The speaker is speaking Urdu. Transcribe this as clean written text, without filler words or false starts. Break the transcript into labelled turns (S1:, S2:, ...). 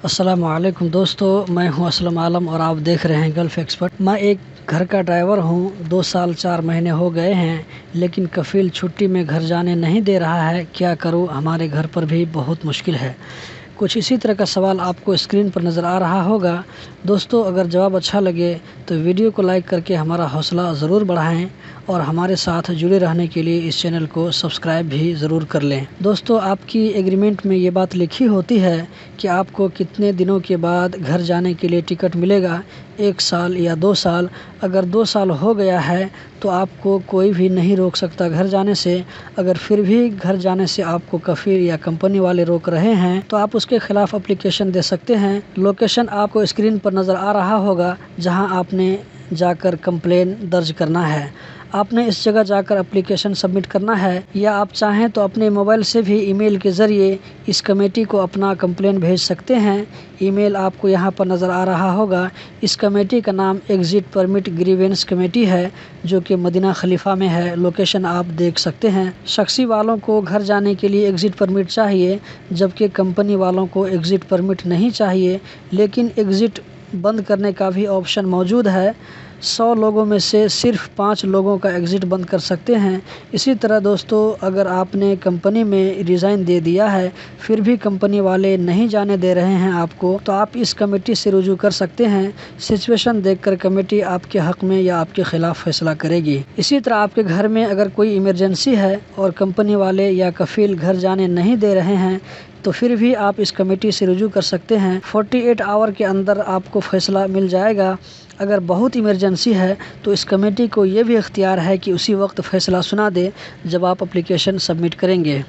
S1: السلام علیکم دوستو، میں ہوں اسلم عالم اور آپ دیکھ رہے ہیں گلف ایکسپرٹ۔ میں ایک گھر کا ڈرائیور ہوں۔ 2 سال 4 مہینے ہو گئے ہیں، لیکن کفیل چھٹی میں گھر جانے نہیں دے رہا ہے۔ کیا کروں؟ ہمارے گھر پر بھی بہت مشکل ہے۔ کچھ اسی طرح کا سوال آپ کو اسکرین پر نظر آ رہا ہوگا۔ دوستو، اگر جواب اچھا لگے تو ویڈیو کو لائک کر کے ہمارا حوصلہ ضرور بڑھائیں اور ہمارے ساتھ جڑے رہنے کے لیے اس چینل کو سبسکرائب بھی ضرور کر لیں۔ دوستو، آپ کی ایگریمنٹ میں یہ بات لکھی ہوتی ہے کہ آپ کو کتنے دنوں کے بعد گھر جانے کے لیے ٹکٹ ملے گا، 1 سال یا 2 سال۔ اگر 2 سال ہو گیا ہے تو آپ کو کوئی بھی نہیں روک سکتا گھر جانے سے۔ اگر پھر بھی گھر جانے سے آپ کو کفیل یا کمپنی والے روک رہے ہیں تو آپ اس کے خلاف اپلیکیشن دے سکتے ہیں۔ لوکیشن آپ کو اسکرین پر نظر آ رہا ہوگا، جہاں آپ نے جا کر کمپلین درج کرنا ہے۔ آپ نے اس جگہ جا کر اپلیکیشن سبمٹ کرنا ہے، یا آپ چاہیں تو اپنے موبائل سے بھی ای میل کے ذریعے اس کمیٹی کو اپنا کمپلین بھیج سکتے ہیں۔ ای میل آپ کو یہاں پر نظر آ رہا ہوگا۔ اس کمیٹی کا نام ایگزٹ پرمٹ گریونس کمیٹی ہے، جو کہ مدینہ خلیفہ میں ہے۔ لوکیشن آپ دیکھ سکتے ہیں۔ شخصی والوں کو گھر جانے کے لیے ایگزٹ پرمٹ چاہیے، جبکہ کمپنی والوں کو ایگزٹ پرمٹ نہیں چاہیے، لیکن ایگزٹ بند کرنے کا بھی آپشن موجود ہے۔ 100 لوگوں میں سے صرف 5 لوگوں کا ایگزٹ بند کر سکتے ہیں۔ اسی طرح دوستو، اگر آپ نے کمپنی میں ریزائن دے دیا ہے، پھر بھی کمپنی والے نہیں جانے دے رہے ہیں آپ کو، تو آپ اس کمیٹی سے رجوع کر سکتے ہیں۔ سچویشن دیکھ کر کمیٹی آپ کے حق میں یا آپ کے خلاف فیصلہ کرے گی۔ اسی طرح آپ کے گھر میں اگر کوئی ایمرجنسی ہے اور کمپنی والے یا کفیل گھر جانے نہیں دے رہے ہیں، تو پھر بھی آپ اس کمیٹی سے رجوع کر سکتے ہیں۔ 48 آور کے اندر آپ کو فیصلہ مل جائے گا۔ اگر بہت ایمرجنسی ہے تو اس کمیٹی کو یہ بھی اختیار ہے کہ اسی وقت فیصلہ سنا دے جب آپ اپلیکیشن سبمٹ کریں گے۔